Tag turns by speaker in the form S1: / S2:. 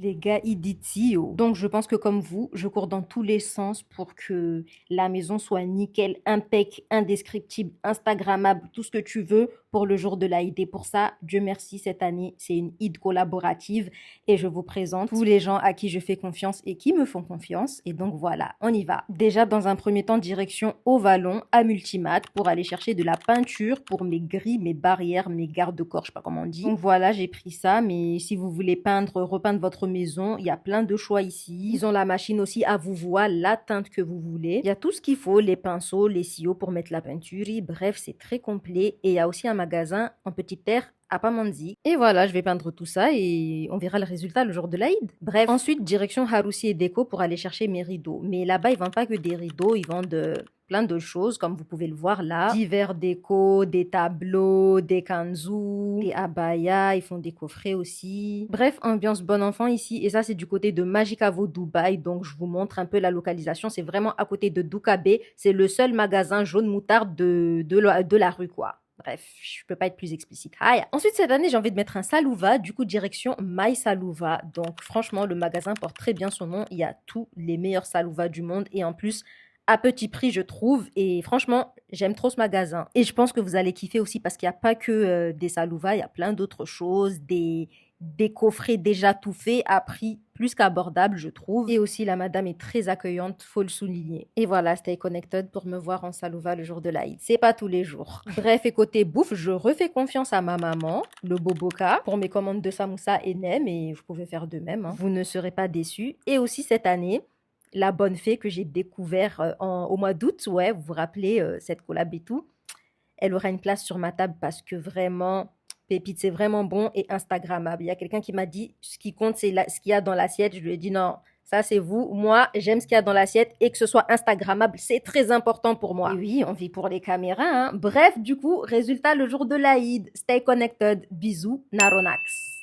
S1: Les gars, ils disent si, oh. Donc, je pense que comme vous, je cours dans tous les sens pour que la maison soit nickel, impec, indescriptible, instagrammable, tout ce que tu veux pour le jour de l'Aïd. Et pour ça, Dieu merci, cette année, c'est une Eid collaborative et je vous présente tous les gens à qui je fais confiance et qui me font confiance. Et donc, voilà, on y va. Déjà, dans un premier temps, direction au Vallon, à Multimat, pour aller chercher de la peinture pour mes grilles, mes barrières, mes garde-corps, je sais pas comment on dit. Donc, voilà, j'ai pris ça. Mais si vous voulez peindre, repeindre votre maison, il y a plein de choix ici. Ils ont la machine aussi à vous voir la teinte que vous voulez. Il y a tout ce qu'il faut, les pinceaux, les siaux pour mettre la peinture. Et bref, c'est très complet. Et il y a aussi un magasin en petite terre à Pamandzi. Et voilà, je vais peindre tout ça et on verra le résultat le jour de l'Aïd. Bref, ensuite, direction Haroussi et Déco pour aller chercher mes rideaux. Mais là-bas, ils vendent pas que des rideaux, ils vendent plein de choses, comme vous pouvez le voir là. Divers décos, des tableaux, des kanzous, des abayas, ils font des coffrets aussi. Bref, ambiance bon enfant ici. Et ça, c'est du côté de Magicavo Dubaï. Donc, je vous montre un peu la localisation. C'est vraiment à côté de Doukabe. C'est le seul magasin jaune moutarde de la rue, quoi. Bref, je peux pas être plus explicite. Aïe. Ensuite, cette année, j'ai envie de mettre un Salouva, du coup, direction My Salouva. Donc, franchement, le magasin porte très bien son nom. Il y a tous les meilleurs Salouva du monde et en plus, à petit prix, je trouve. Et franchement, j'aime trop ce magasin. Et je pense que vous allez kiffer aussi parce qu'il n'y a pas que des Salouva, il y a plein d'autres choses, des coffrets déjà tout faits à prix plus qu'abordable, je trouve. Et aussi, la madame est très accueillante, faut le souligner. Et voilà, stay connected pour me voir en Salouva le jour de l'Aïd. C'est pas tous les jours. Bref, et côté bouffe, je refais confiance à ma maman, le Boboka, pour mes commandes de samoussa et nem, et vous pouvez faire de même, hein. Vous ne serez pas déçus. Et aussi cette année, la bonne fée que j'ai découvert au mois d'août, ouais, vous vous rappelez cette collab et tout, elle aura une place sur ma table parce que vraiment, Pépite, c'est vraiment bon et Instagrammable. Il y a quelqu'un qui m'a dit, ce qui compte, c'est ce qu'il y a dans l'assiette. Je lui ai dit non, ça c'est vous. Moi, j'aime ce qu'il y a dans l'assiette et que ce soit Instagrammable, c'est très important pour moi. Et oui, on vit pour les caméras, hein. Bref, du coup, résultat le jour de l'Aïd. Stay connected. Bisous, Naronax.